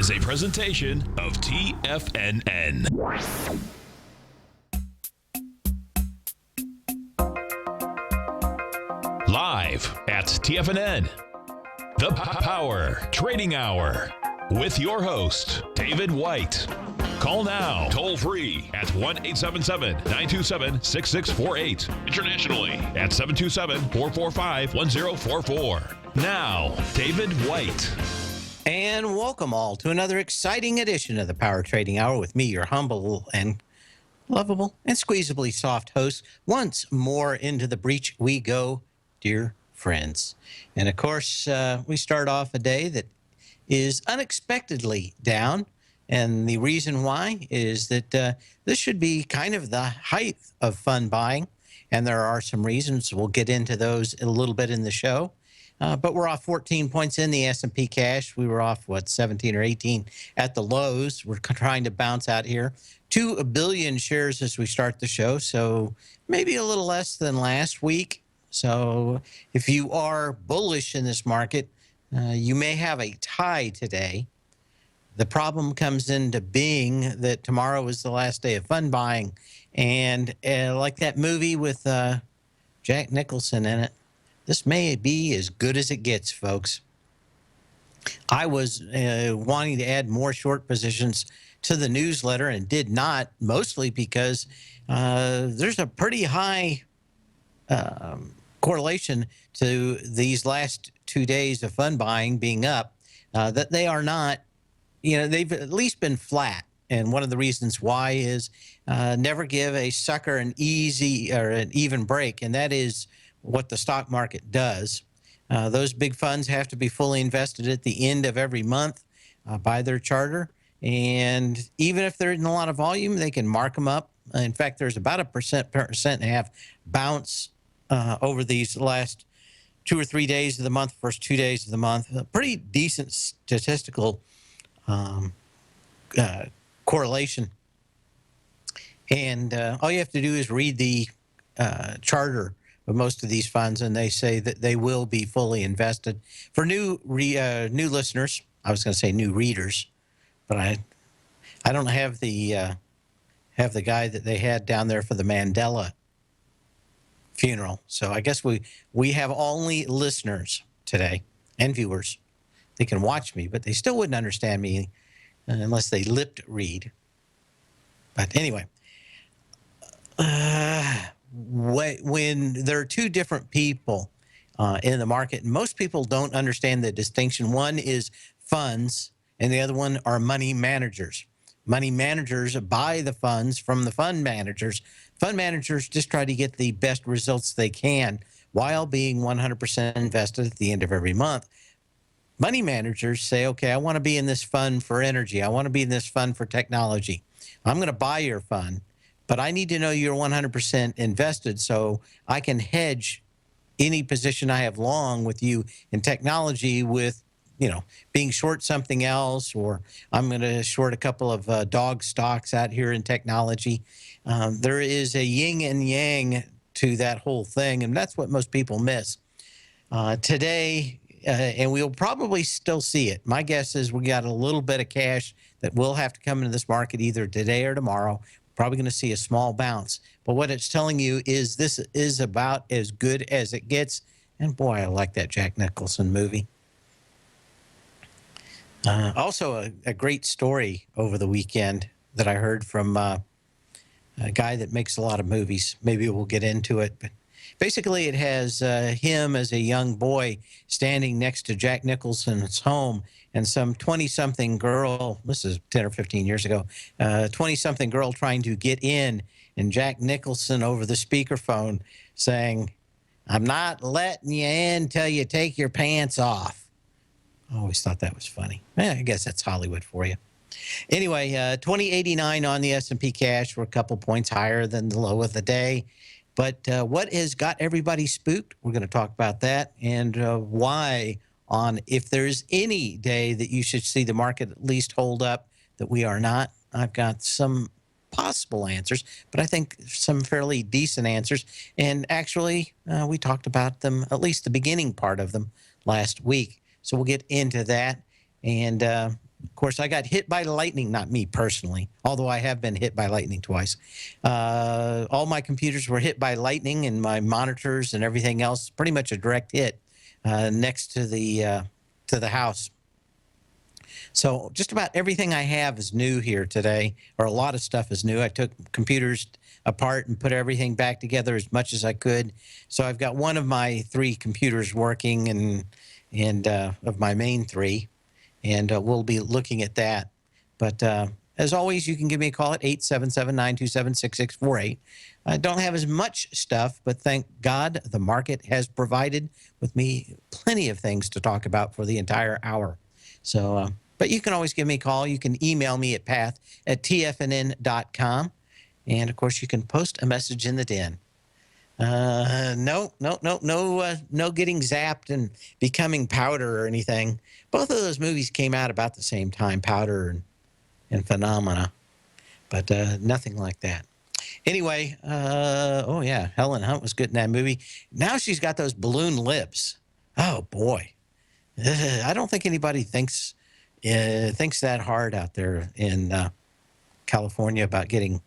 is a presentation of TFNN. Live at TFNN, the Power Trading Hour, with your host, David White. Call now, toll free at 1-877-927-6648. Internationally at 727-445-1044. Now, David White. And welcome all to another exciting edition of the Power Trading Hour with me, your humble and lovable and squeezably soft host. Once more into the breach we go, dear friends. And of course, we start off a day that is unexpectedly down. And the reason why is that this should be kind of the height of fun buying. And there are some reasons. We'll get into those a little bit in the show. But we're off 14 points in the S&P cash. We were off, 17 or 18 at the lows. We're trying to bounce out here. 2 billion shares as we start the show, so maybe a little less than last week. So if you are bullish in this market, you may have a tie today. The problem comes into being that tomorrow is the last day of fun buying. And like that movie with Jack Nicholson in it, this may be as good as it gets, folks. I was wanting to add more short positions to the newsletter and did not, mostly because there's a pretty high correlation to these last 2 days of fun buying being up, that they are not, they've at least been flat. And one of the reasons why is never give a sucker an easy or an even break. And that is what the stock market does. Those big funds have to be fully invested at the end of every month by their charter. And even if they're in a lot of volume, they can mark them up. In fact, there's about a percent and a half bounce over these last 2 or 3 days of the month, first 2 days of the month. A pretty decent statistical correlation. And all you have to do is read the charter of most of these funds, and they say that they will be fully invested. For new listeners, I was going to say new readers, but I don't have the guy that they had down there for the Mandela funeral. So I guess we have only listeners today and viewers. They can watch me, but they still wouldn't understand me unless they lipped read. But anyway, when there are two different people in the market, and most people don't understand the distinction. One is funds, and the other one are money managers. Money managers buy the funds from the fund managers. Fund managers just try to get the best results they can while being 100% invested at the end of every month. Money managers say, okay, I want to be in this fund for energy. I want to be in this fund for technology. I'm going to buy your fund, but I need to know you're 100% invested so I can hedge any position I have long with you in technology with, being short something else, or I'm going to short a couple of dog stocks out here in technology. There is a yin and yang to that whole thing, and that's what most people miss. Today, and we'll probably still see it. My guess is we got a little bit of cash that will have to come into this market either today or tomorrow. Probably going to see a small bounce. But what it's telling you is this is about as good as it gets. And boy, I like that Jack Nicholson movie. Also, a great story over the weekend that I heard from a guy that makes a lot of movies. Maybe we'll get into it. But basically, it has him as a young boy standing next to Jack Nicholson's home, and some 20-something girl, this is 10 or 15 years ago, 20-something girl trying to get in, and Jack Nicholson over the speakerphone saying, "I'm not letting you in till you take your pants off." I always thought that was funny. I guess that's Hollywood for you. Anyway, 2089 on the S&P cash. We're a couple points higher than the low of the day. But what has got everybody spooked? We're going to talk about that and why on if there's any day that you should see the market at least hold up that we are not. I've got some possible answers, but I think some fairly decent answers. And actually, we talked about them, at least the beginning part of them, last week. So we'll get into that. And Of course, I got hit by lightning, not me personally, although I have been hit by lightning twice. All my computers were hit by lightning, and my monitors and everything else, pretty much a direct hit next to the house. So just about everything I have is new here today, or a lot of stuff is new. I took computers apart and put everything back together as much as I could. So I've got one of my three computers working, and of my main three, and we'll be looking at that. But as always, you can give me a call at 877-927-6648. I don't have as much stuff, but thank God the market has provided with me plenty of things to talk about for the entire hour. So, but you can always give me a call. You can email me at path@tfnn.com. And, of course, you can post a message in the den. No getting zapped and becoming Powder or anything. Both of those movies came out about the same time, Powder and Phenomena, but nothing like that. Anyway, oh yeah, Helen Hunt was good in that movie. Now she's got those balloon lips. Oh boy, I don't think anybody thinks that hard out there in California about getting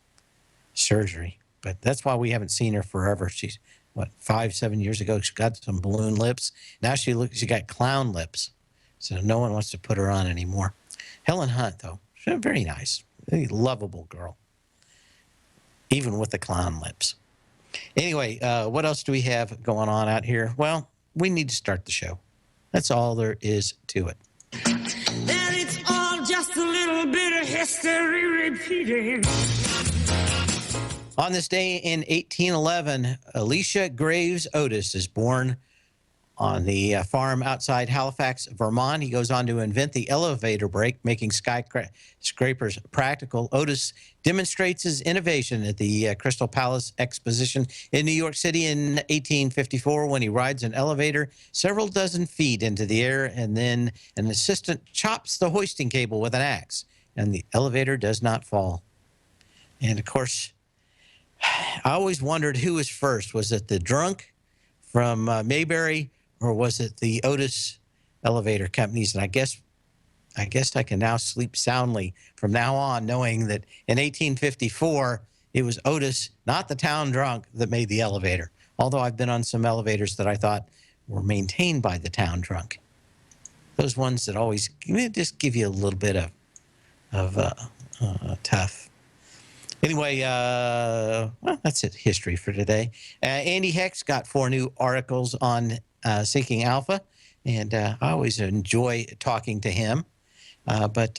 surgery. But that's why we haven't seen her forever. She's, what, 5-7 years ago, she got some balloon lips. Now she got clown lips. So no one wants to put her on anymore. Helen Hunt, though, she's very nice, very lovable girl, even with the clown lips. Anyway, what else do we have going on out here? Well, we need to start the show. That's all there is to it. And it's all just a little bit of history repeating. On this day in 1811, Elisha Graves Otis is born on the farm outside Halifax, Vermont. He goes on to invent the elevator brake, making skyscrapers practical. Otis demonstrates his innovation at the Crystal Palace Exposition in New York City in 1854 when he rides an elevator several dozen feet into the air, and then an assistant chops the hoisting cable with an axe, and the elevator does not fall. And, of course, I always wondered who was first. Was it the drunk from Mayberry, or was it the Otis elevator companies? And I guess I can now sleep soundly from now on, knowing that in 1854 it was Otis, not the town drunk, that made the elevator. Although I've been on some elevators that I thought were maintained by the town drunk. Those ones that always just give you a little bit of tough. Anyway, well, that's it. History for today. Andy Hex got 4 new articles on Seeking Alpha, and I always enjoy talking to him. But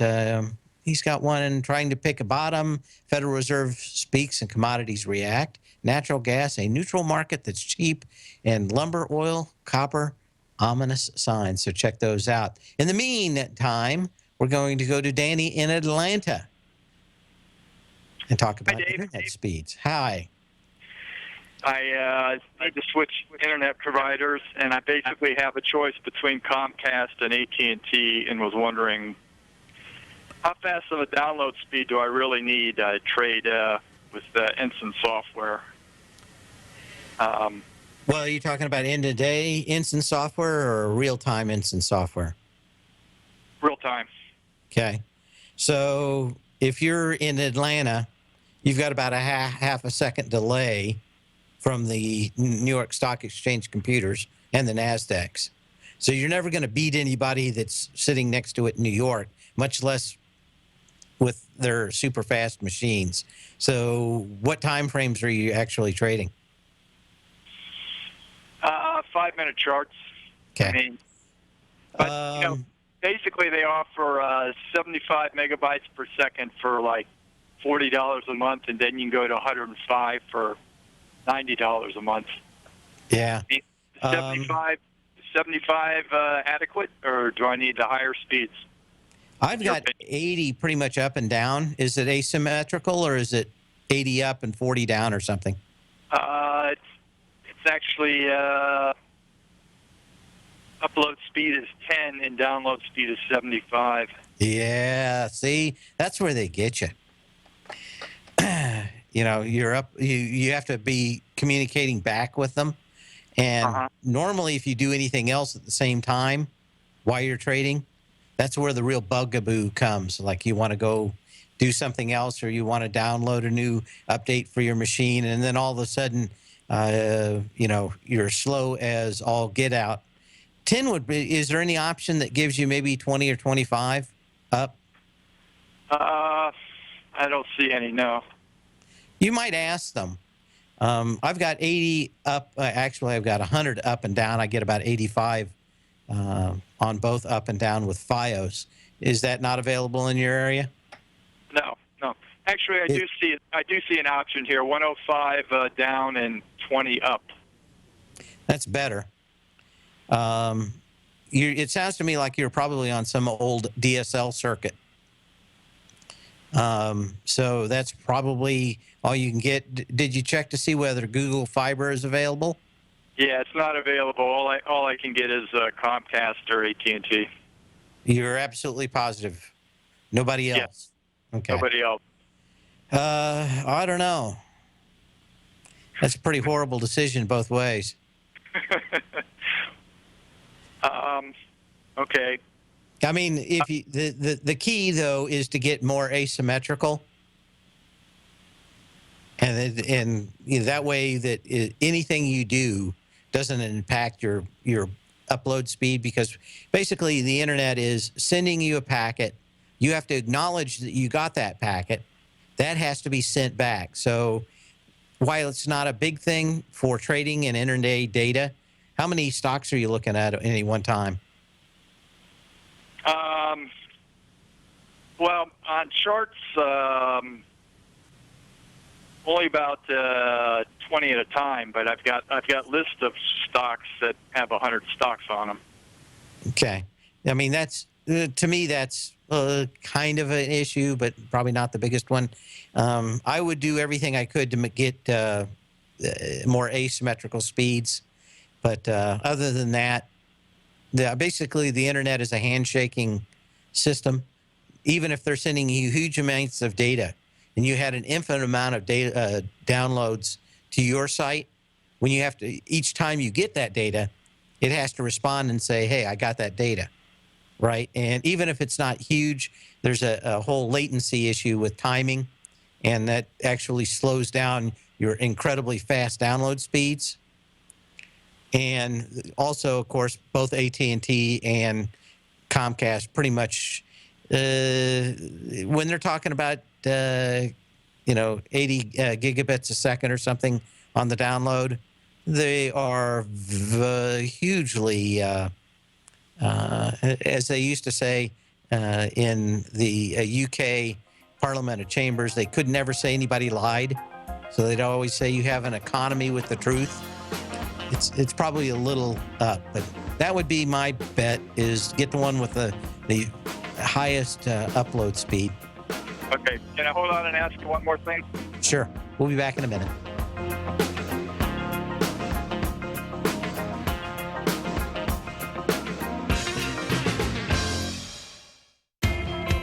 he's got one trying to pick a bottom. Federal Reserve speaks and commodities react. Natural gas, a neutral market that's cheap, and lumber, oil, copper, ominous signs. So check those out. In the meantime, we're going to go to Danny in Atlanta and talk about internet speeds. Hi. I need to switch internet providers, and I basically have a choice between Comcast and AT&T, and was wondering how fast of a download speed do I really need? I trade with instant software. Well, are you talking about end-of-day instant software or real-time instant software? Real time. Okay. So if you're in Atlanta, you've got about a half a second delay from the New York Stock Exchange computers and the NASDAQs. So you're never going to beat anybody that's sitting next to it in New York, much less with their super fast machines. So what time frames are you actually trading? 5-minute charts. Okay. I mean, but, basically they offer 75 megabytes per second for like $40 a month, and then you can go to 105 for $90 a month. Yeah. 75 adequate, or do I need the higher speeds? I've got 80 pretty much up and down. Is it asymmetrical, or is it 80 up and 40 down or something? It's actually upload speed is 10 and download speed is 75. Yeah, see, that's where they get you. You're up. You have to be communicating back with them, and normally, if you do anything else at the same time while you're trading, That's where the real bugaboo comes. Like you want to go do something else, or you want to download a new update for your machine, and then all of a sudden, you're slow as all get out. 10 would be. Is there any option that gives you maybe 20 or 25 up? I don't see any. No. You might ask them. I've got 80 up. Actually, I've got 100 up and down. I get about 85 on both up and down with FiOS. Is that not available in your area? No. Actually, I do see an option here: 105 down and 20 up. That's better. It sounds to me like you're probably on some old DSL circuit. So that's probably all you can get. Did you check to see whether Google Fiber is available? Yeah, it's not available. All I can get is Comcast or AT&T. You're absolutely positive. Nobody else. Yeah. Okay. Nobody else. I don't know. That's a pretty horrible decision both ways. Okay. I mean, if you, the key though is to get more asymmetrical, and that way that anything you do doesn't impact your upload speed, because basically the internet is sending you a packet. You have to acknowledge that you got that packet. That has to be sent back. So while it's not a big thing for trading and intraday data, how many stocks are you looking at any one time? Well, on charts, only about 20 at a time. But I've got lists of stocks that have 100 stocks on them. Okay, I mean that's to me that's kind of an issue, but probably not the biggest one. I would do everything I could to get more asymmetrical speeds, but other than that, basically the internet is a handshaking system. Even if they're sending you huge amounts of data, and you had an infinite amount of data downloads to your site, when you have to, each time you get that data, it has to respond and say, hey, I got that data, right? And even if it's not huge, there's a whole latency issue with timing, and that actually slows down your incredibly fast download speeds. And also, of course, both AT&T and Comcast pretty much, when they're talking about 80 gigabits a second or something on the download, they are hugely, as they used to say in the UK Parliament of Chambers, they could never say anybody lied. So they'd always say you have an economy with the truth. It's probably a little up, but that would be my bet, is get the one with the highest upload speed. Okay. Can I hold on and ask you one more thing? Sure. We'll be back in a minute.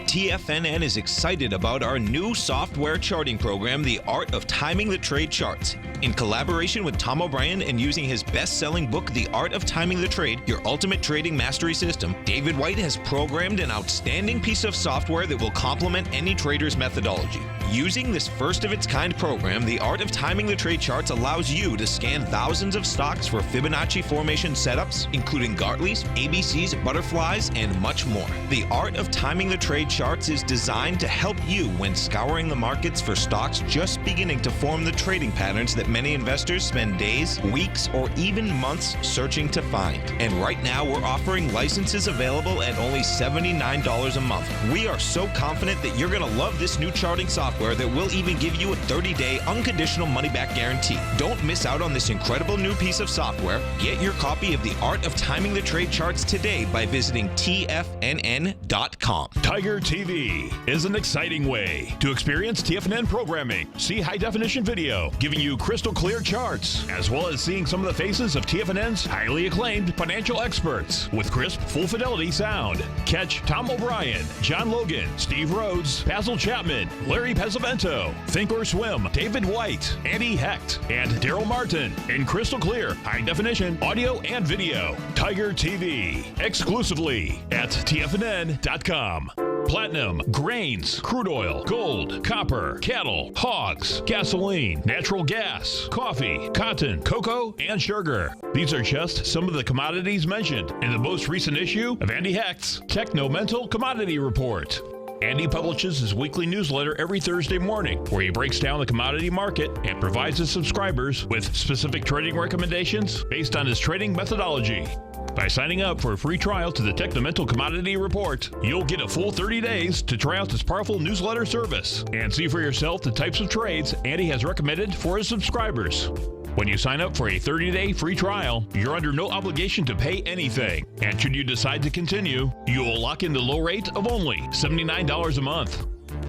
TFNN is excited about our new software charting program, The Art of Timing the Trade Charts. In collaboration with Tom O'Brien and using his best-selling book, The Art of Timing the Trade, Your Ultimate Trading Mastery System, David White has programmed an outstanding piece of software that will complement any trader's methodology. Using this first-of-its-kind program, The Art of Timing the Trade Charts allows you to scan thousands of stocks for Fibonacci formation setups, including Gartley's, ABC's, butterflies, and much more. The Art of Timing the Trade Charts is designed to help you when scouring the markets for stocks just beginning to form the trading patterns that many investors spend days, weeks, or even months searching to find. And right now, we're offering licenses available at only $79 a month. We are so confident that you're going to love this new charting software that will even give you a 30-day unconditional money-back guarantee. Don't miss out on this incredible new piece of software. Get your copy of The Art of Timing the Trade Charts today by visiting TFNN.com. Tiger TV is an exciting way to experience TFNN programming. See high-definition video, giving you crystal clear charts, as well as seeing some of the faces of TFNN's highly acclaimed financial experts with crisp, full-fidelity sound. Catch Tom O'Brien, John Logan, Steve Rhodes, Basil Chapman, Larry Pesavento, Pesavento, Think or Swim, David White, Andy Hecht, and Daryl Martin in crystal clear, high definition audio and video. Tiger TV, exclusively at TFNN.com. Platinum, grains, crude oil, gold, copper, cattle, hogs, gasoline, natural gas, coffee, cotton, cocoa, and sugar. These are just some of the commodities mentioned in the most recent issue of Andy Hecht's Techno-Mental Commodity Report. Andy publishes his weekly newsletter every Thursday morning, where he breaks down the commodity market and provides his subscribers with specific trading recommendations based on his trading methodology. By signing up for a free trial to the Techno-Mental Commodity Report, you'll get a full 30 days to try out this powerful newsletter service and see for yourself the types of trades Andy has recommended for his subscribers. When you sign up for a 30-day free trial, you're under no obligation to pay anything. And should you decide to continue, you will lock in the low rate of only $79 a month.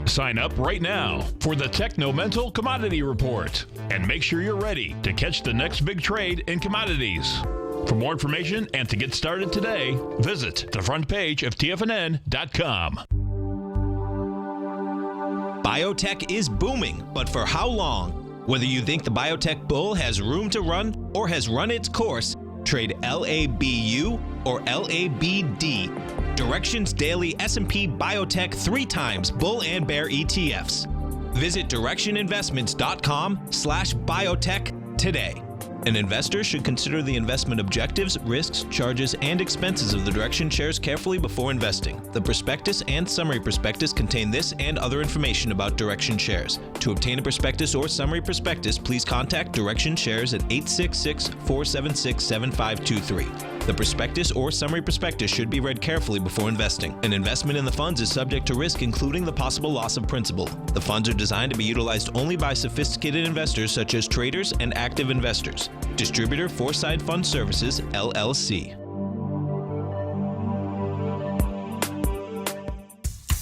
Sign up right now for the Techno-Mental Commodity Report and make sure you're ready to catch the next big trade in commodities. For more information and to get started today, visit the front page of TFNN.com. Biotech is booming, but for how long? Whether you think the biotech bull has room to run or has run its course, trade LABU or LABD. Directions Daily S&P Biotech 3 times bull and bear ETFs. Visit directioninvestments.com/biotech today. An investor should consider the investment objectives, risks, charges, and expenses of the Direction shares carefully before investing. The prospectus and summary prospectus contain this and other information about Direction shares. To obtain a prospectus or summary prospectus, please contact Direction shares at 866-476-7523. The prospectus or summary prospectus should be read carefully before investing. An investment in the funds is subject to risk, including the possible loss of principal. The funds are designed to be utilized only by sophisticated investors such as traders and active investors. Distributor Foreside Fund Services, LLC.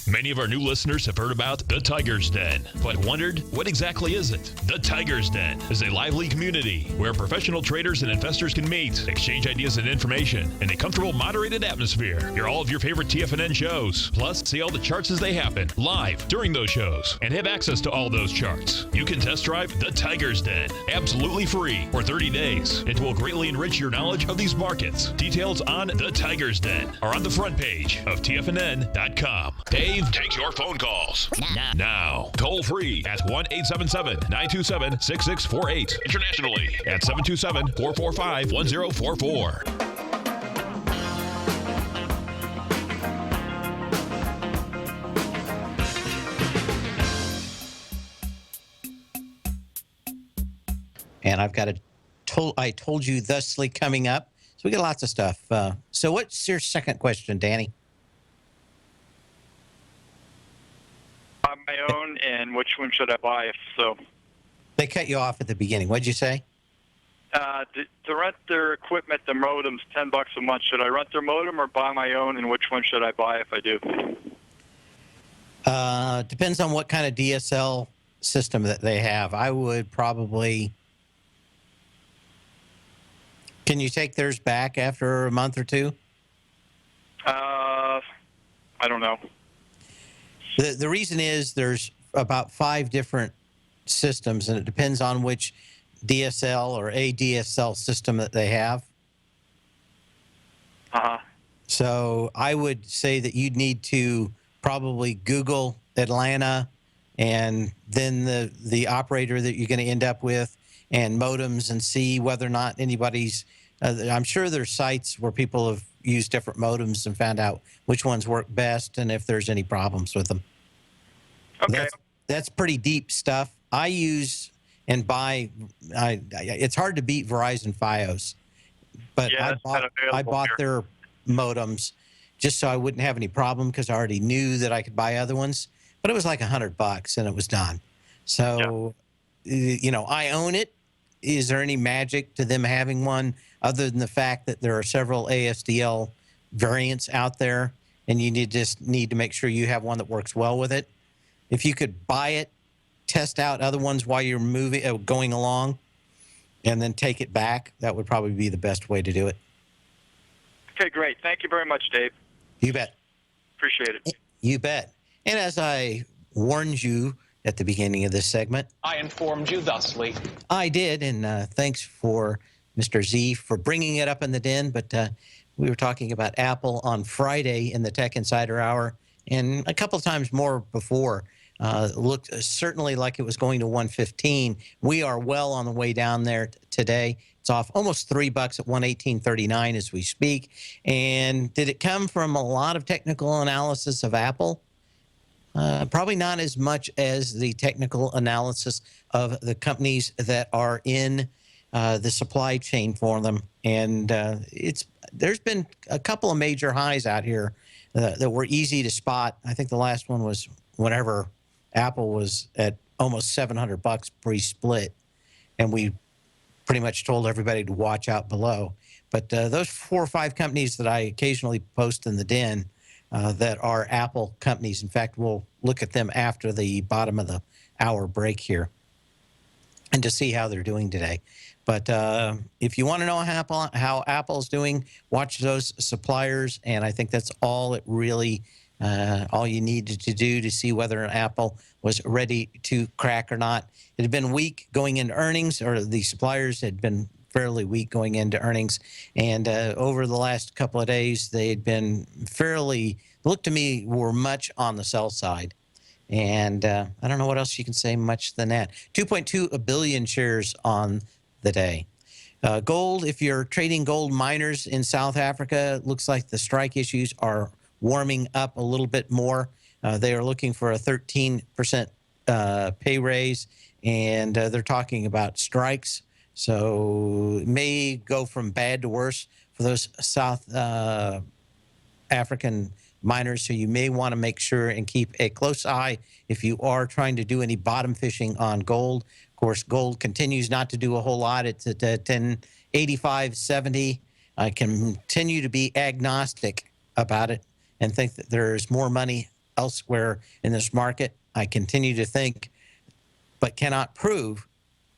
Many of our new listeners have heard about the Tiger's Den, but wondered, what exactly is it? The Tiger's Den is a lively community where professional traders and investors can meet, exchange ideas and information in a comfortable, moderated atmosphere. Hear all of your favorite TFNN shows, plus see all the charts as they happen live during those shows, and have access to all those charts. You can test drive the Tiger's Den absolutely free for 30 days. It will greatly enrich your knowledge of these markets. Details on the Tiger's Den are on the front page of TFNN.com. Dave takes your phone calls now. Toll free at 1-877-927-6648. Internationally at 727-445-1044. And I've got I told you thusly coming up. So we got lots of stuff. So what's your second question, Danny? On my own, and which one should I buy if so? They cut you off at the beginning. What'd you say? To rent their equipment, the modem's $10 a month. Should I rent their modem or buy my own, and which one should I buy if I do? Depends on what kind of DSL system that they have. I would probably... Can you take theirs back after a month or two? I don't know. The reason is there's about 5 different systems, and it depends on which DSL or ADSL system that they have. Uh-huh. So I would say that you'd need to probably Google Atlanta and then the operator that you're going to end up with and modems and see whether or not anybody's I'm sure there's sites where people have used different modems and found out which ones work best and if there's any problems with them. Okay. That's pretty deep stuff. I use and buy. It's hard to beat Verizon FiOS, but Yeah, I bought their modems just so I wouldn't have any problem because I already knew that I could buy other ones. But it was like $100 and it was done. So, you know, I own it. Is there any magic to them having one other than the fact that there are several ASDL variants out there, and you just need to make sure you have one that works well with it? If you could buy it, test out other ones while you're going along, and then take it back, that would probably be the best way to do it. Okay, great. Thank you very much, Dave. You bet. Appreciate it. You bet. And as I warned you at the beginning of this segment. I informed you thusly. I did, and thanks for Mr. Z for bringing it up in the den. But we were talking about Apple on Friday in the Tech Insider Hour, and a couple of times more before. Looked certainly like it was going to 115. We are well on the way down there today. It's off almost $3 at 118.39 as we speak. And did it come from a lot of technical analysis of Apple? Probably not as much as the technical analysis of the companies that are in the supply chain for them. And there's been a couple of major highs out here that were easy to spot. I think the last one was whenever Apple was at almost $700 pre-split, and we pretty much told everybody to watch out below. But those 4 or 5 companies that I occasionally post in the den that are Apple companies. In fact, we'll look at them after the bottom of the hour break here and to see how they're doing today. But if you want to know how Apple's doing, watch those suppliers. And I think that's all it really, all you needed to do to see whether Apple was ready to crack or not. It had been weak going into earnings, or the suppliers had been fairly weak going into earnings. And over the last couple of days, they had been fairly, looked to me, were much on the sell side. And I don't know what else you can say much than that. 2.2 billion shares on the day. Gold, if you're trading gold miners in South Africa, looks like the strike issues are warming up a little bit more. They are looking for a 13% pay raise, and they're talking about strikes. So it may go from bad to worse for those South African miners. So you may want to make sure and keep a close eye if you are trying to do any bottom fishing on gold. Of course, gold continues not to do a whole lot. It's at 1085.70. I continue to be agnostic about it and think that there's more money elsewhere in this market. I continue to think, but cannot prove,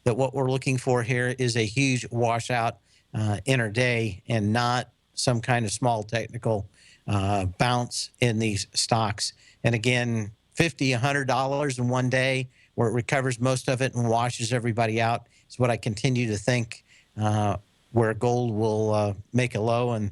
that what we're looking for here is a huge washout intraday and not some kind of small technical bounce in these stocks. And again, $50, $100 in one day where it recovers most of it and washes everybody out is what I continue to think where gold will make a low. And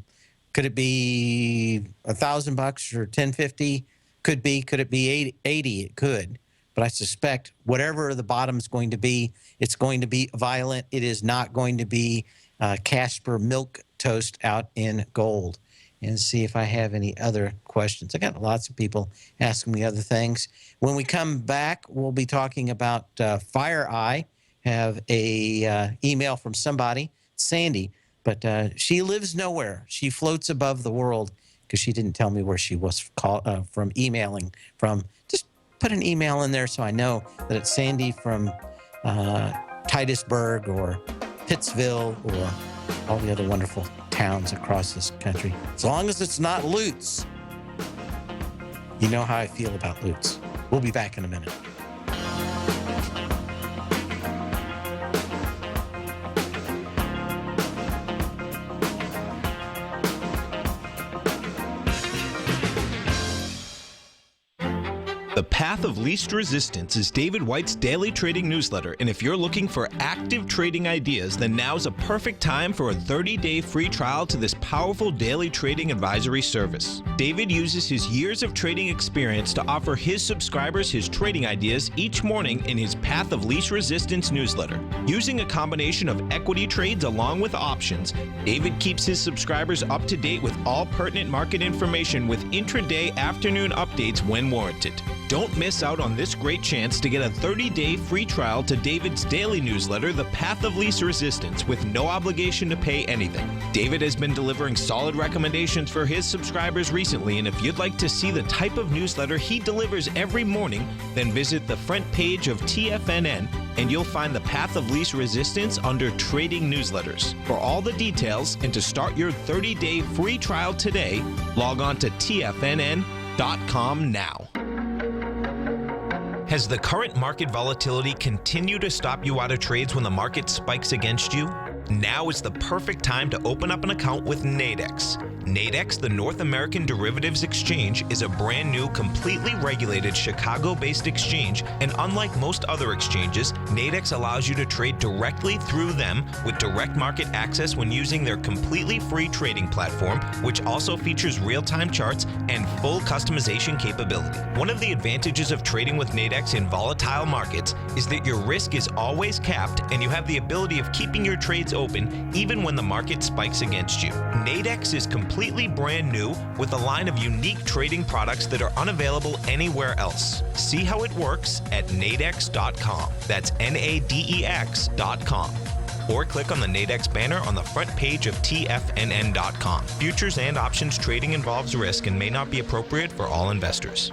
could it be $1,000 or $1,050? Could be. Could it be 80? It could. But I suspect whatever the bottom's going to be, it's going to be violent. It is not going to be Casper milk toast out in gold. And see if I have any other questions. I got lots of people asking me other things. When we come back, we'll be talking about FireEye. Have a email from somebody, Sandy, but she lives nowhere. She floats above the world because she didn't tell me where she was from emailing from. Just put an email in there so I know that it's Sandy from Titusburg or Pittsville or all the other wonderful towns across this country. As long as it's not Lutz. You know how I feel about Lutz. We'll be back in a minute. The Path of Least Resistance is David White's daily trading newsletter, and if you're looking for active trading ideas, then now's a perfect time for a 30-day free trial to this powerful daily trading advisory service. David uses his years of trading experience to offer his subscribers his trading ideas each morning in his Path of Least Resistance newsletter. Using a combination of equity trades along with options, David keeps his subscribers up to date with all pertinent market information with intraday afternoon updates when warranted. Don't miss out on this great chance to get a 30-day free trial to David's daily newsletter, The Path of Least Resistance, with no obligation to pay anything. David has been delivering solid recommendations for his subscribers recently, and if you'd like to see the type of newsletter he delivers every morning, then visit the front page of TFNN and you'll find The Path of Least Resistance under Trading Newsletters. For all the details and to start your 30-day free trial today, log on to TFNN.com now. Has the current market volatility continued to stop you out of trades when the market spikes against you? Now is the perfect time to open up an account with Nadex. Nadex, the North American Derivatives Exchange, is a brand new, completely regulated Chicago-based exchange, and unlike most other exchanges, Nadex allows you to trade directly through them with direct market access when using their completely free trading platform, which also features real-time charts and full customization capability. One of the advantages of trading with Nadex in volatile markets is that your risk is always capped and you have the ability of keeping your trades open even when the market spikes against you. Nadex is completely brand new with a line of unique trading products that are unavailable anywhere else. See how it works at nadex.com. That's NADEX.com. Or click on the Nadex banner on the front page of TFNN.com. Futures and options trading involves risk and may not be appropriate for all investors.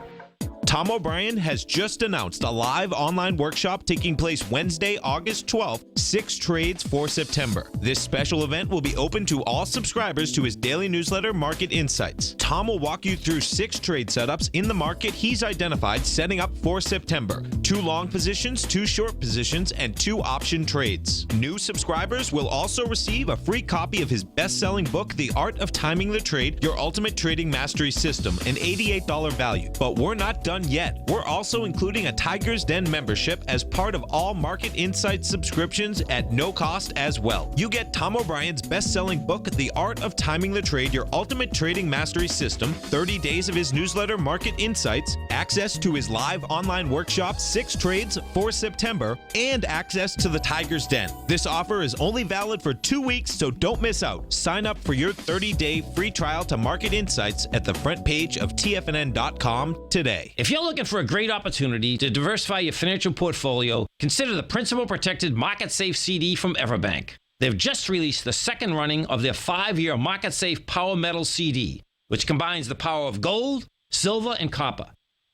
Tom O'Brien has just announced a live online workshop taking place Wednesday, August 12th, 6 trades for September. This special event will be open to all subscribers to his daily newsletter, Market Insights. Tom will walk you through 6 trade setups in the market he's identified setting up for September. 2 long positions, 2 short positions, and 2 option trades. New subscribers will also receive a free copy of his best-selling book, The Art of Timing the Trade, Your Ultimate Trading Mastery System, an $88 value. But we're not done yet. We're also including a Tiger's Den membership as part of all Market Insights subscriptions at no cost as well. You get Tom O'Brien's best-selling book, The Art of Timing the Trade, Your Ultimate Trading Mastery System, 30 days of his newsletter, Market Insights, access to his live online workshop, 6 trades for September, and access to the Tiger's Den. This offer is only valid for 2 weeks, so don't miss out. Sign up for your 30-day free trial to Market Insights at the front page of TFNN.com today. If you're looking for a great opportunity to diversify your financial portfolio, consider the Principal Protected Market Safe CD from Everbank. They've just released the second running of their 5-year Market Safe Power Metal CD, which combines the power of gold, silver, and copper.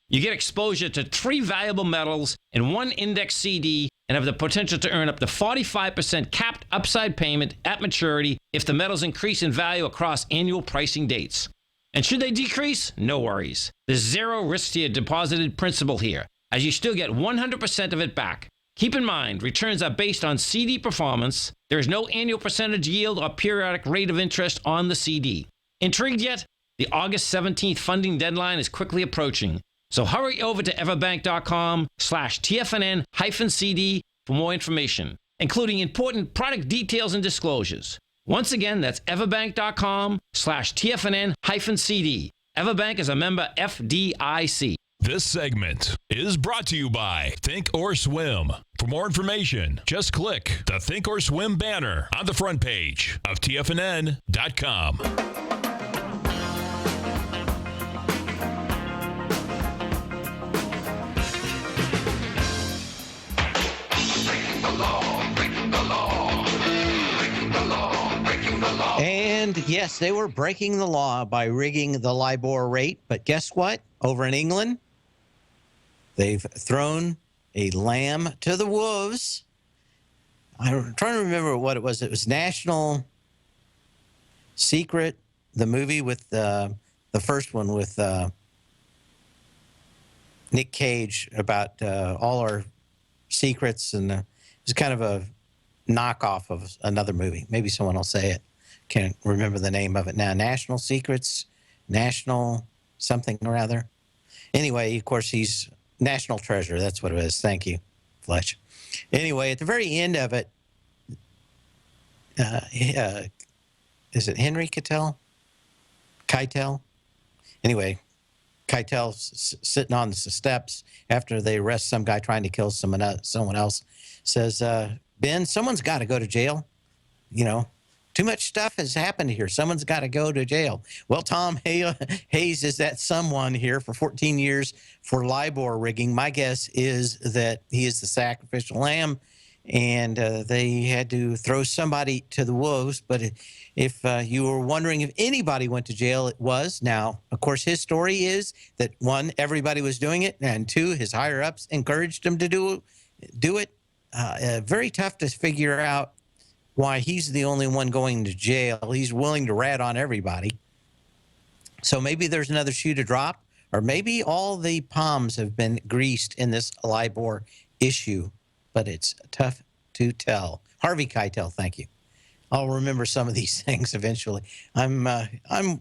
You get exposure to 3 valuable metals in one index CD and have the potential to earn up to 45% capped upside payment at maturity if the metals increase in value across annual pricing dates. And should they decrease? No worries. There's 0 risk to your deposited principal here, as you still get 100% of it back. Keep in mind, returns are based on CD performance. There is no annual percentage yield or periodic rate of interest on the CD. Intrigued yet? The August 17th funding deadline is quickly approaching. So hurry over to everbank.com/TFNN-CD for more information, including important product details and disclosures. Once again, that's everbank.com/TFNN-CD. Everbank is a member FDIC. This segment is brought to you by Think or Swim. For more information, just click the Think or Swim banner on the front page of TFNN.com. And yes, they were breaking the law by rigging the LIBOR rate. But guess what? Over in England, they've thrown a lamb to the wolves. I'm trying to remember what it was. It was National Secret, the movie with the first one with Nick Cage about all our secrets. And it was kind of a knockoff of another movie. Maybe someone will say it. Can't remember the name of it now. National Secrets, National something or other. Anyway, of course, he's National Treasure. That's what it is. Thank you, Fletch. Anyway, at the very end of it, is it Henry Keitel? Anyway, Keitel's sitting on the steps after they arrest some guy trying to kill someone else. Says, Ben, someone's got to go to jail. You know, too much stuff has happened here. Someone's got to go to jail. Well, Tom Hayes is that someone here for 14 years for LIBOR rigging. My guess is that he is the sacrificial lamb, and they had to throw somebody to the wolves. But if you were wondering if anybody went to jail, it was. Now, of course, his story is that, 1, everybody was doing it, and 2, his higher-ups encouraged him to do it. Very tough to figure out why he's the only one going to jail. He's willing to rat on everybody. So maybe there's another shoe to drop, or maybe all the palms have been greased in this LIBOR issue, but it's tough to tell. Harvey Keitel, thank you. I'll remember some of these things eventually. I'm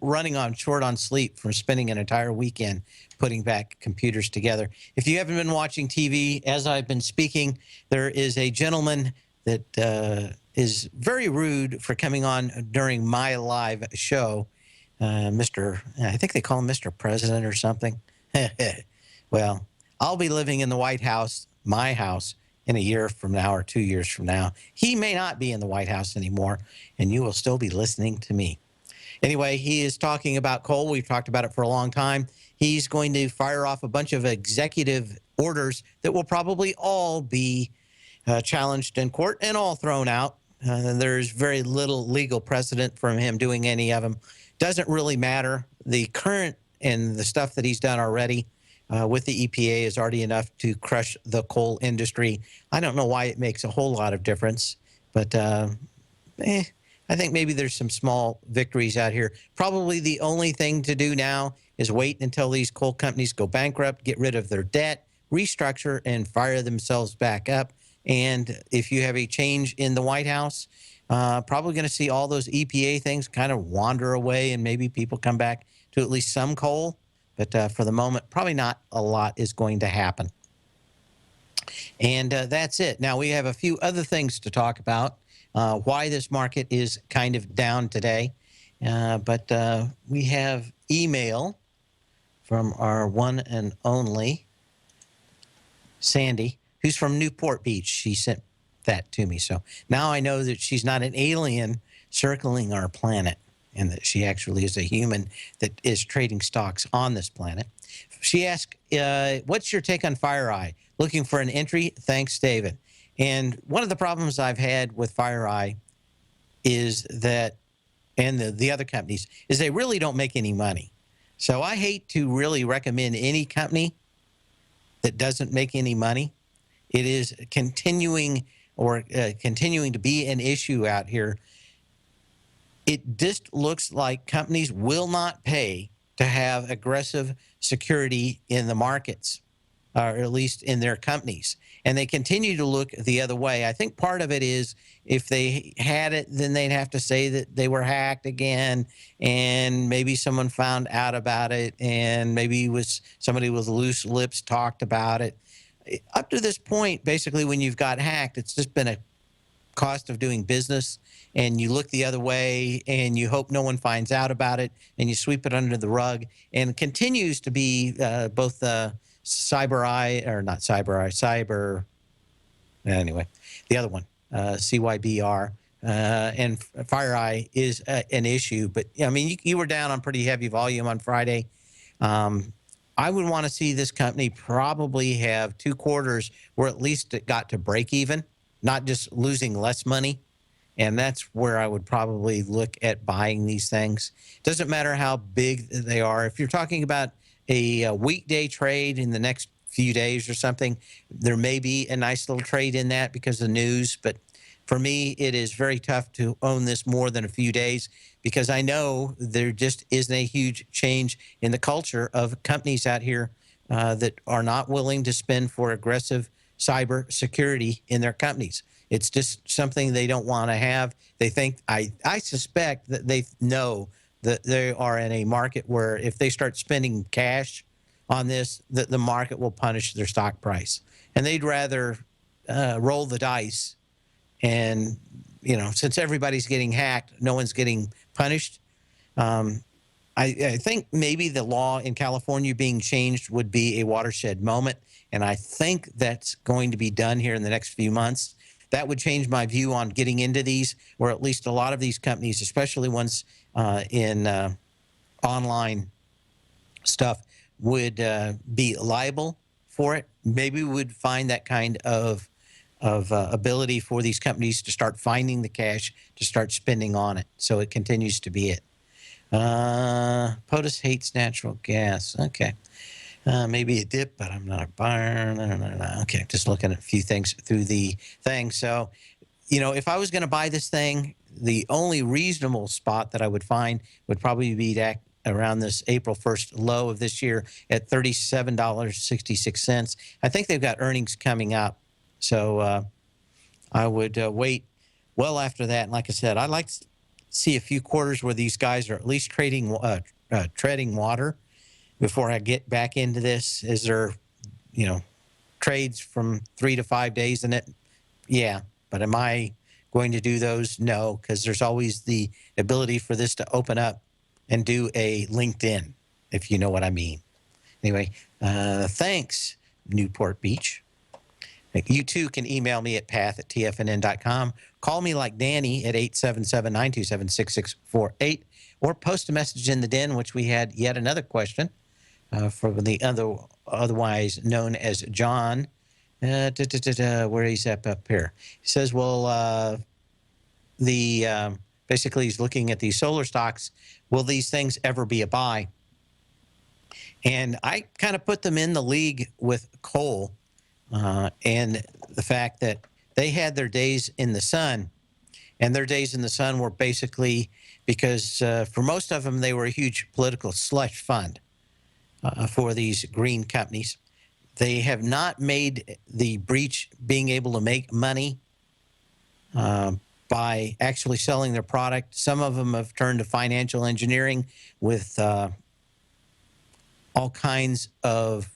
running on short on sleep from spending an entire weekend putting back computers together. If you haven't been watching TV as I've been speaking, there is a gentleman that is very rude for coming on during my live show. I think they call him Mr. President or something. Well, I'll be living in the White House, my house, in a year from now or 2 years from now. He may not be in the White House anymore, and you will still be listening to me. Anyway, he is talking about coal. We've talked about it for a long time. He's going to fire off a bunch of executive orders that will probably all be challenged in court and all thrown out. There's very little legal precedent from him doing any of them. Doesn't really matter. The current and the stuff that he's done already with the EPA is already enough to crush the coal industry. I don't know why it makes a whole lot of difference, but I think maybe there's some small victories out here. Probably the only thing to do now is wait until these coal companies go bankrupt, get rid of their debt, restructure, and fire themselves back up. And if you have a change in the White House, probably going to see all those EPA things kind of wander away, and maybe people come back to at least some coal. But for the moment, probably not a lot is going to happen. And that's it. Now, we have a few other things to talk about, why this market is kind of down today. But we have email from our one and only Sandy, who's from Newport Beach. She sent that to me. So now I know that she's not an alien circling our planet, and that she actually is a human that is trading stocks on this planet. She asked, what's your take on FireEye? Looking for an entry? Thanks, David. And one of the problems I've had with FireEye is that, and the other companies, is they really don't make any money. So I hate to really recommend any company that doesn't make any money. It is continuing to be an issue out here. It just looks like companies will not pay to have aggressive security in the markets, or at least in their companies. And they continue to look the other way. I think part of it is if they had it, then they'd have to say that they were hacked again, and maybe someone found out about it, and maybe somebody with loose lips talked about it. Up to this point, basically, when you've got hacked, it's just been a cost of doing business, and you look the other way and you hope no one finds out about it, and you sweep it under the rug. And it continues to be both anyway, the other one, CYBR, and FireEye is an issue. But I mean, you were down on pretty heavy volume on Friday. I would want to see this company probably have 2 quarters where at least it got to break even, not just losing less money. And that's where I would probably look at buying these things. Doesn't matter how big they are. If you're talking about a weekday trade in the next few days or something, there may be a nice little trade in that because of the news. But for me, it is very tough to own this more than a few days, because I know there just isn't a huge change in the culture of companies out here that are not willing to spend for aggressive cyber security in their companies. It's just something they don't want to have. They think, I suspect that they know that they are in a market where if they start spending cash on this, that the market will punish their stock price. And they'd rather roll the dice. And, you know, since everybody's getting hacked, no one's getting punished. I think maybe the law in California being changed would be a watershed moment. And I think that's going to be done here in the next few months. That would change my view on getting into these, or at least a lot of these companies, especially ones in online stuff, would be liable for it. Maybe we would find that kind of ability for these companies to start finding the cash to start spending on it. So it continues to be it. POTUS hates natural gas. Okay. Maybe a dip, but I'm not a buyer. No. Okay, just looking at a few things through the thing. So, you know, if I was going to buy this thing, the only reasonable spot that I would find would probably be around this April 1st low of this year at $37.66. I think they've got earnings coming up. So I would wait well after that. And like I said, I'd like to see a few quarters where these guys are at least treading water before I get back into this. Is there, trades from 3 to 5 days in it? Yeah. But am I going to do those? No, because there's always the ability for this to open up and do a LinkedIn, if you know what I mean. Anyway, thanks, Newport Beach. You too can email me at path@tfnn.com. Call me like Danny at 877-927-6648, or post a message in the den, which we had yet another question from the otherwise known as John. Where he's up here. He says, well, basically he's looking at these solar stocks. Will these things ever be a buy? And I kind of put them in the league with coal, and the fact that they had their days in the sun, and their days in the sun were basically because for most of them, they were a huge political slush fund for these green companies. They have not made the breach being able to make money by actually selling their product. Some of them have turned to financial engineering with all kinds of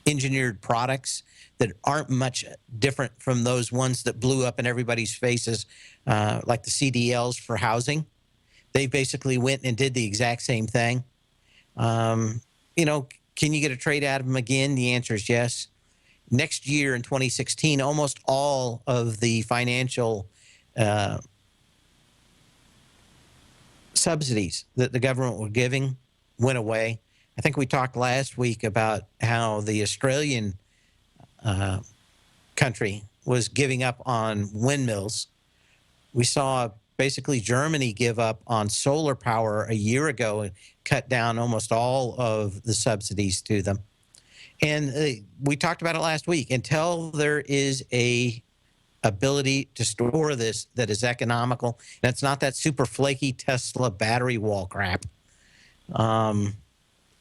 engineered products that aren't much different from those ones that blew up in everybody's faces, like the CDLs for housing. They basically went and did the exact same thing. Can you get a trade out of them again? The answer is yes. Next year in 2016, almost all of the financial subsidies that the government were giving went away. I think we talked last week about how the Australian country was giving up on windmills. We saw basically Germany give up on solar power a year ago and cut down almost all of the subsidies to them. And we talked about it last week. Until there is a ability to store this that is economical, and it's not that super flaky Tesla battery wall crap,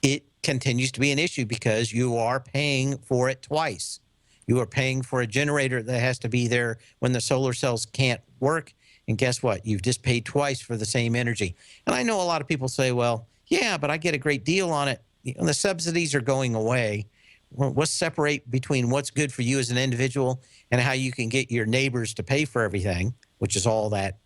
it continues to be an issue because you are paying for it twice. You are paying for a generator that has to be there when the solar cells can't work. And guess what? You've just paid twice for the same energy. And I know a lot of people say, well, yeah, but I get a great deal on it. The subsidies are going away. Let's separate between what's good for you as an individual and how you can get your neighbors to pay for everything, which is all that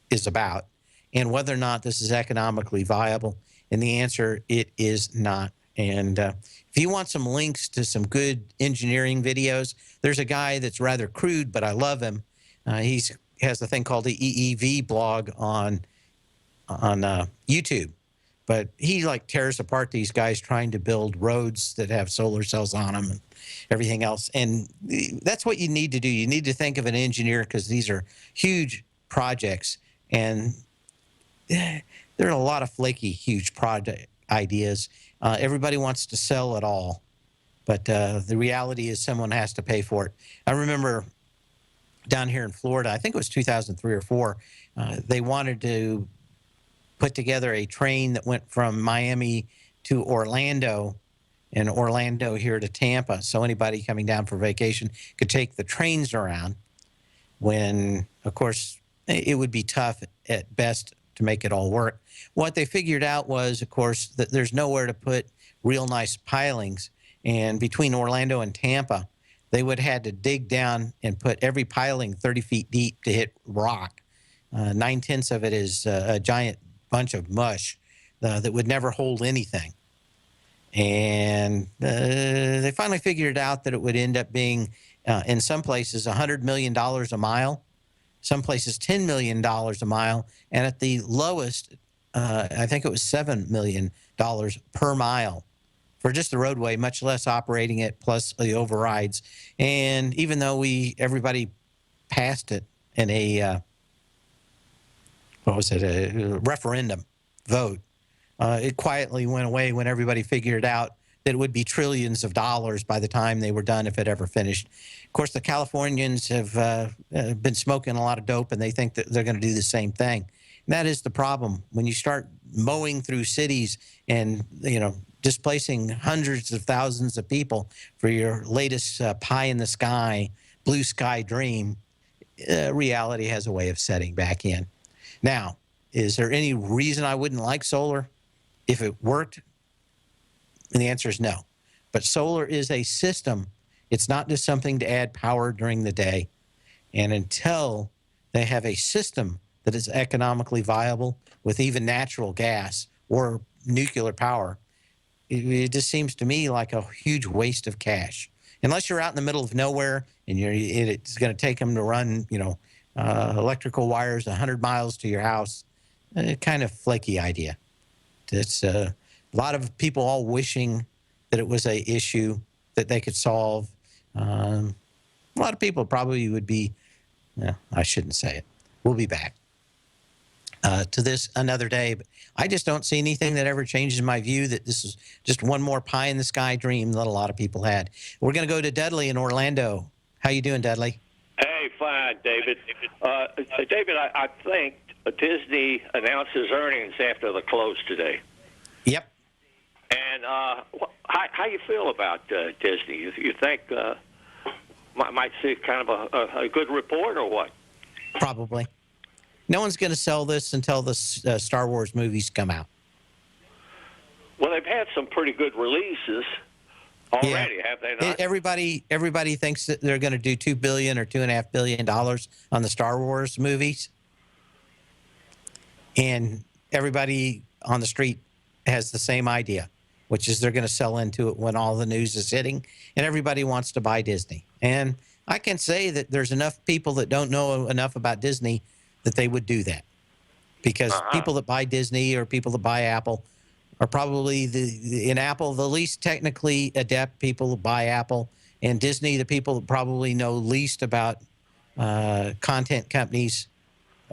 is about, and whether or not this is economically viable. And the answer, it is not. And if you want some links to some good engineering videos, there's a guy that's rather crude, but I love him. He has a thing called the EEV blog on YouTube. But he tears apart these guys trying to build roads that have solar cells on them and everything else. And that's what you need to do. You need to think of an engineer because these are huge projects. And there are a lot of flaky, huge project ideas. Everybody wants to sell it all. But the reality is someone has to pay for it. I remember down here in Florida, I think it was 2003 or 4, they wanted to put together a train that went from Miami to Orlando and Orlando here to Tampa. So anybody coming down for vacation could take the trains around when, of course, it would be tough at best to make it all work. What they figured out was, of course, that there's nowhere to put real nice pilings. And between Orlando and Tampa, they would have had to dig down and put every piling 30 feet deep to hit rock. 9/10 of it is a giant bunch of mush that would never hold anything. And they finally figured out that it would end up being, in some places, $100 million a mile, some places $10 million a mile, and at the lowest, I think it was $7 million per mile for just the roadway, much less operating it, plus the overrides. And even though everybody passed it in a a referendum vote, it quietly went away when everybody figured out that it would be trillions of dollars by the time they were done if it ever finished. Of course, the Californians have been smoking a lot of dope, and they think that they're going to do the same thing. And that is the problem. When you start mowing through cities and, displacing hundreds of thousands of people for your latest pie in the sky, blue sky dream, reality has a way of setting back in. Now, is there any reason I wouldn't like solar if it worked? And the answer is no. But solar is a system. It's not just something to add power during the day. And until they have a system that is economically viable with even natural gas or nuclear power, it just seems to me like a huge waste of cash. Unless you're out in the middle of nowhere and it's going to take them to run, electrical wires 100 miles to your house, kind of flaky idea. It's a lot of people all wishing that it was a issue that they could solve. A lot of people probably would be, I shouldn't say it. We'll be back to this another day. But I just don't see anything that ever changes my view that this is just one more pie in the sky dream that a lot of people had. We're going to go to Dudley in Orlando. How you doing, Dudley? Hey, fine, David. David, I think Disney announces earnings after the close today. Yep. And how you feel about Disney? You think might see kind of a good report or what? Probably. No one's going to sell this until the Star Wars movies come out. Well, they've had some pretty good releases already, have they not? Everybody thinks that they're going to do $2 billion or $2.5 billion on the Star Wars movies, and everybody on the street has the same idea, which is they're going to sell into it when all the news is hitting, and everybody wants to buy Disney. And I can say that there's enough people that don't know enough about Disney that they would do that, because people that buy Disney or people that buy Apple are probably in Apple the least technically adept people that buy Apple, and Disney the people that probably know least about content companies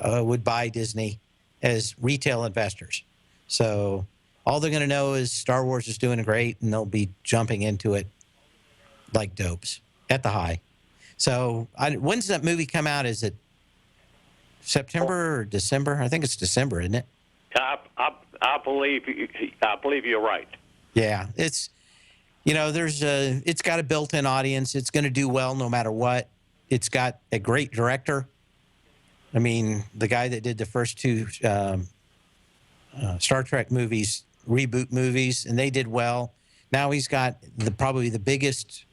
would buy Disney as retail investors. So all they're going to know is Star Wars is doing great, and they'll be jumping into it like dopes at the high. So when's that movie come out? Is it September or December? I think it's December, isn't it? I believe you're right. Yeah, it's it's got a built-in audience. It's going to do well no matter what. It's got a great director. I mean, the guy that did the first two Star Trek movies, reboot movies, and they did well. Now he's got probably the biggest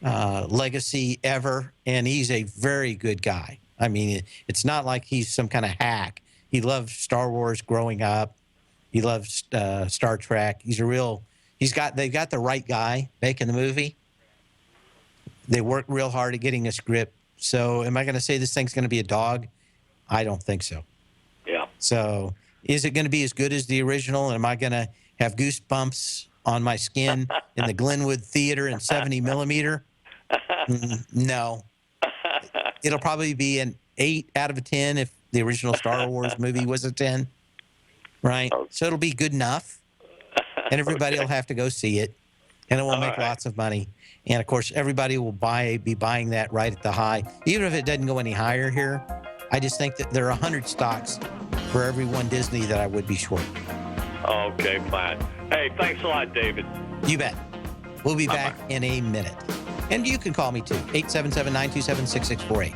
legacy ever, and he's a very good guy. I mean, it's not like he's some kind of hack. He loved Star Wars growing up. He loves Star Trek. They've got the right guy making the movie. They worked real hard at getting a script. So am I going to say this thing's going to be a dog? I don't think so. Yeah. So is it going to be as good as the original? Am I going to have goosebumps on my skin in the Glenwood Theater in 70 millimeter? No. It'll probably be an 8 out of a 10 if the original Star Wars movie was a 10, right? So it'll be good enough, and everybody will have to go see it, and it will make lots of money. And, of course, everybody will be buying that right at the high. Even if it doesn't go any higher here, I just think that there are 100 stocks for every one Disney that I would be short. Okay, fine. Hey, thanks a lot, David. You bet. We'll be back in a minute. And you can call me, too, 877-927-6648.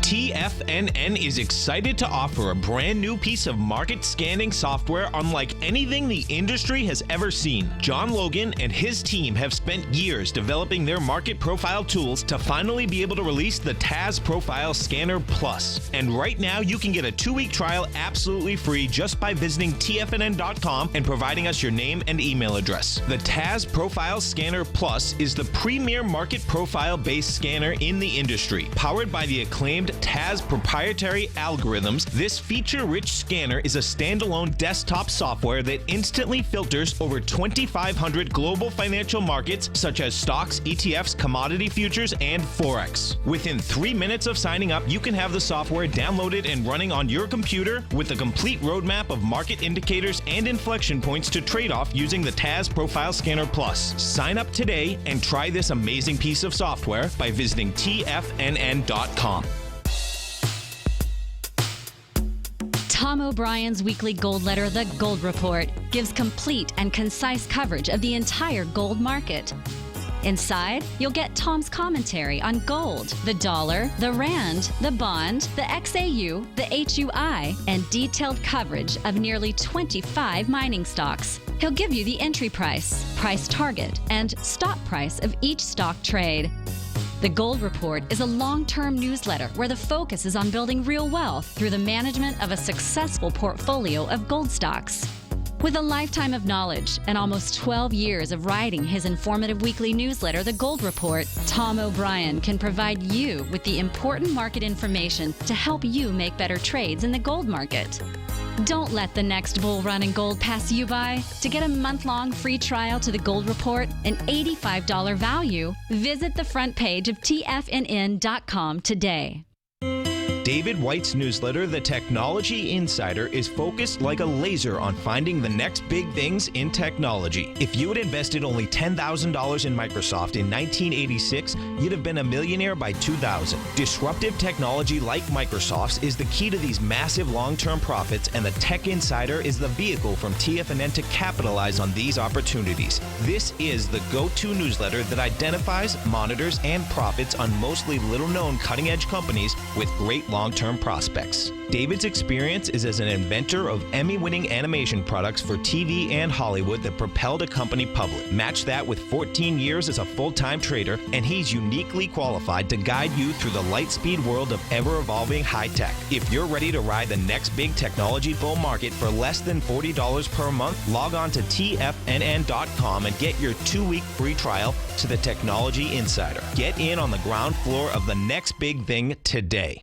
TFNN is excited to offer a brand new piece of market scanning software unlike anything the industry has ever seen. John Logan and his team have spent years developing their market profile tools to finally be able to release the TAS Profile Scanner Plus. And right now you can get a 2-week trial absolutely free just by visiting TFNN.com and providing us your name and email address. The TAS Profile Scanner Plus is the premier market profile-based scanner in the industry. Powered by the acclaimed TAS proprietary algorithms, this feature-rich scanner is a standalone desktop software that instantly filters over 2,500 global financial markets such as stocks, ETFs, commodity futures, and Forex. Within 3 minutes of signing up, you can have the software downloaded and running on your computer with a complete roadmap of market indicators and inflection points to trade off using the TAS Profile Scanner Plus. Sign up today and try this amazing piece of software by visiting TFNN.com. Tom O'Brien's weekly gold letter, The Gold Report, gives complete and concise coverage of the entire gold market. Inside, you'll get Tom's commentary on gold, the dollar, the rand, the bond, the XAU, the HUI, and detailed coverage of nearly 25 mining stocks. He'll give you the entry price, price target, and stop price of each stock trade. The Gold Report is a long-term newsletter where the focus is on building real wealth through the management of a successful portfolio of gold stocks. With a lifetime of knowledge and almost 12 years of writing his informative weekly newsletter, The Gold Report, Tom O'Brien can provide you with the important market information to help you make better trades in the gold market. Don't let the next bull run in gold pass you by. To get a month-long free trial to The Gold Report, an $85 value, visit the front page of TFNN.com today. David White's newsletter, The Technology Insider, is focused like a laser on finding the next big things in technology. If you had invested only $10,000 in Microsoft in 1986, you'd have been a millionaire by 2000. Disruptive technology like Microsoft's is the key to these massive long-term profits, and the Tech Insider is the vehicle from TFNN to capitalize on these opportunities. This is the go-to newsletter that identifies, monitors, and profits on mostly little-known cutting-edge companies with great long-term prospects. David's experience is as an inventor of Emmy-winning animation products for TV and Hollywood that propelled a company public. Match that with 14 years as a full-time trader, and he's uniquely qualified to guide you through the light-speed world of ever-evolving high-tech. If you're ready to ride the next big technology bull market for less than $40 per month, log on to TFNN.com and get your 2-week free trial to the Technology Insider. Get in on the ground floor of the next big thing today.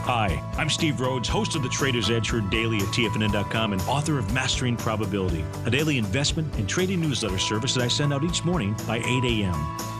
Hi, I'm Steve Rhodes, host of the Trader's Edge heard daily at TFNN.com and author of Mastering Probability, a daily investment and trading newsletter service that I send out each morning by 8 a.m.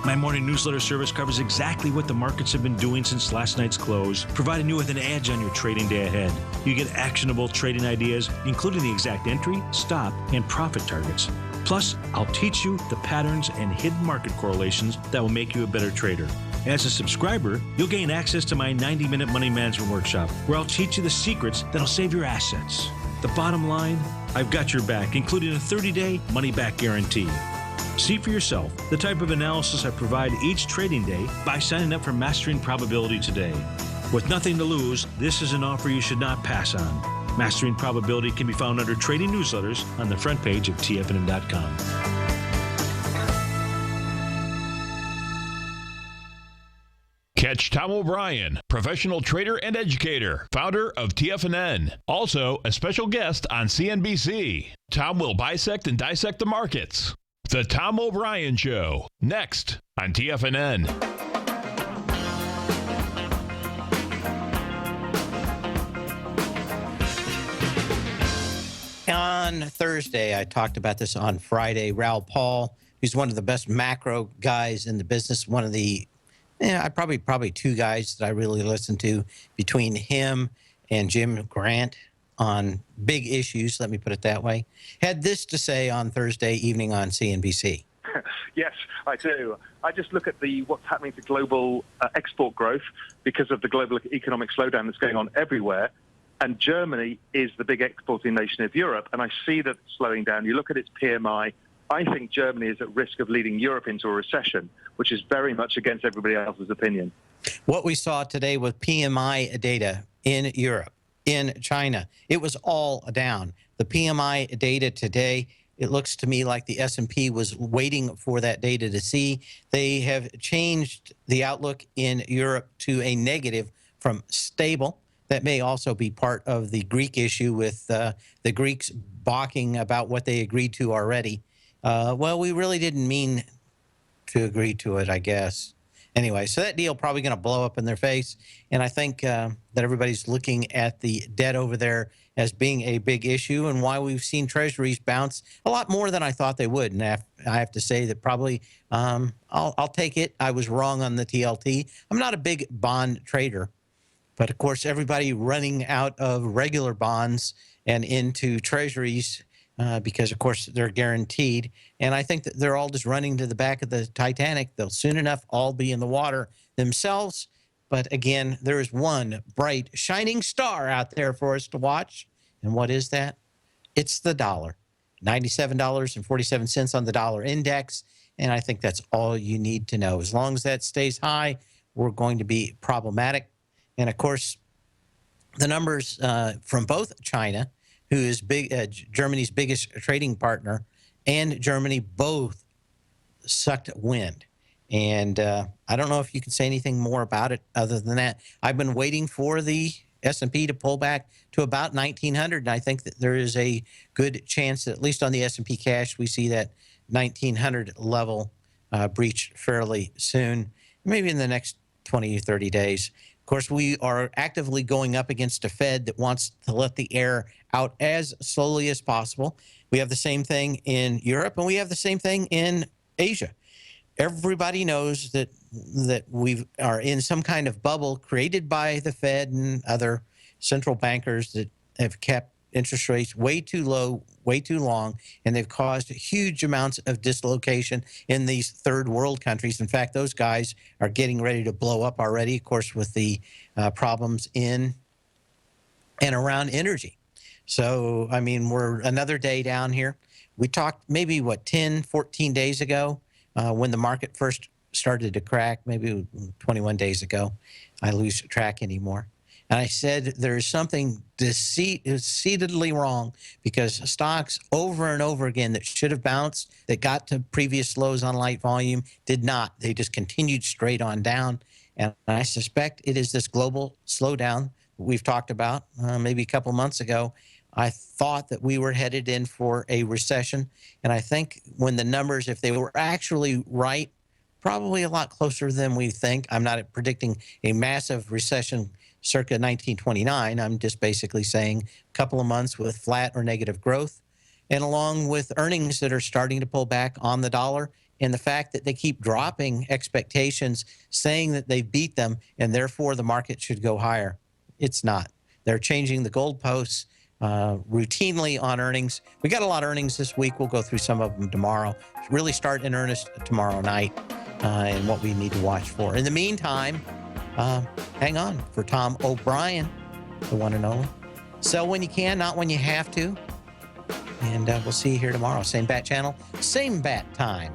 My morning newsletter service covers exactly what the markets have been doing since last night's close, providing you with an edge on your trading day ahead. You get actionable trading ideas, including the exact entry, stop, and profit targets. Plus, I'll teach you the patterns and hidden market correlations that will make you a better trader. As a subscriber, you'll gain access to my 90-minute money management workshop, where I'll teach you the secrets that'll save your assets. The bottom line, I've got your back, including a 30-day money-back guarantee. See for yourself the type of analysis I provide each trading day by signing up for Mastering Probability today. With nothing to lose, this is an offer you should not pass on. Mastering Probability can be found under Trading Newsletters on the front page of TFNN.com. Catch Tom O'Brien, professional trader and educator, founder of TFNN. Also, a special guest on CNBC. Tom will bisect and dissect the markets. The Tom O'Brien Show, next on TFNN. On Thursday, I talked about this on Friday. Raoul Paul, who's one of the best macro guys in the business, one of the probably two guys that I really listen to, between him and Jim Grant on big issues, let me put it that way, had this to say on Thursday evening on CNBC. Yes, I do. I just look at what's happening to global export growth because of the global economic slowdown that's going on everywhere. And Germany is the big exporting nation of Europe, and I see that slowing down. You look at its PMI, I think Germany is at risk of leading Europe into a recession, which is very much against everybody else's opinion. What we saw today with PMI data in Europe, in China, it was all down. The PMI data today, it looks to me like the S&P was waiting for that data to see. They have changed the outlook in Europe to a negative from stable. That may also be part of the Greek issue with the Greeks balking about what they agreed to already. Well, we really didn't mean to agree to it, I guess. Anyway, so that deal probably going to blow up in their face. And I think that everybody's looking at the debt over there as being a big issue, and why we've seen treasuries bounce a lot more than I thought they would. And I have to say that probably I'll take it. I was wrong on the TLT. I'm not a big bond trader, but of course, everybody running out of regular bonds and into treasuries because, of course, they're guaranteed. And I think that they're all just running to the back of the Titanic. They'll soon enough all be in the water themselves. But again, there is one bright, shining star out there for us to watch. And what is that? It's the dollar. $97.47 on the dollar index. And I think that's all you need to know. As long as that stays high, we're going to be problematic. And of course, the numbers from both China, who is Germany's biggest trading partner, and Germany both sucked wind. And I don't know if you can say anything more about it other than that. I've been waiting for the S&P to pull back to about 1900, and I think that there is a good chance that at least on the S&P cash, we see that 1900 level breached fairly soon, maybe in the next 20 or 30 days. Of course, we are actively going up against a Fed that wants to let the air out as slowly as possible. We have the same thing in Europe, and we have the same thing in Asia. Everybody knows that we are in some kind of bubble created by the Fed and other central bankers that have kept interest rates way too low, way too long, and they've caused huge amounts of dislocation in these third world countries. In fact, those guys are getting ready to blow up already, of course, with the problems in and around energy. So, I mean, we're another day down here. We talked maybe, 10, 14 days ago when the market first started to crack, maybe 21 days ago. I lose track anymore. And I said there's something decidedly wrong because stocks over and over again that should have bounced, that got to previous lows on light volume, did not. They just continued straight on down. And I suspect it is this global slowdown we've talked about maybe a couple months ago. I thought that we were headed in for a recession. And I think when the numbers, if they were actually right, probably a lot closer than we think. I'm not predicting a massive recession circa 1929. I'm just basically saying a couple of months with flat or negative growth, and along with earnings that are starting to pull back on the dollar, and the fact that they keep dropping expectations, saying that they beat them, and therefore the market should go higher. It's not. They're changing the goalposts routinely on earnings. We got a lot of earnings this week. We'll go through some of them tomorrow. Really start in earnest tomorrow night and what we need to watch for. In the meantime, hang on for Tom O'Brien, the one and only. Sell when you can, not when you have to. And we'll see you here tomorrow. Same bat channel, same bat time.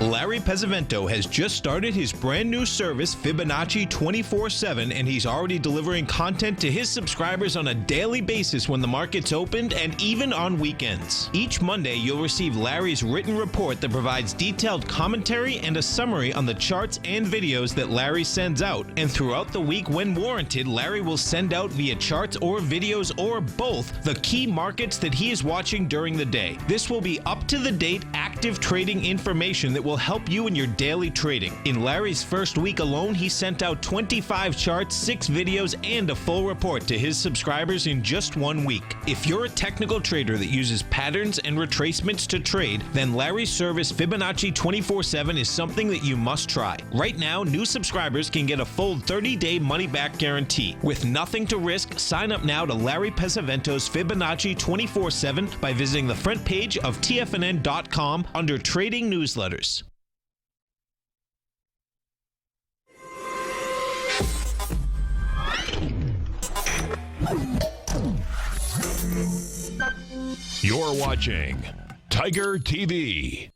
Larry Pesavento has just started his brand new service, Fibonacci 24/7, and he's already delivering content to his subscribers on a daily basis when the market's opened and even on weekends. Each Monday, you'll receive Larry's written report that provides detailed commentary and a summary on the charts and videos that Larry sends out. And throughout the week, when warranted, Larry will send out via charts or videos or both the key markets that he is watching during the day. This will be up-to-the-date, active trading information that will help you in your daily trading. In Larry's first week alone, he sent out 25 charts, 6 videos, and a full report to his subscribers in just 1 week. If you're a technical trader that uses patterns and retracements to trade, then Larry's service Fibonacci 24/7 is something that you must try. Right now, new subscribers can get a full 30-day money-back guarantee. With nothing to risk, sign up now to Larry Pesavento's Fibonacci 24/7 by visiting the front page of TFNN.com under Trading Newsletters. You're watching Tiger TV.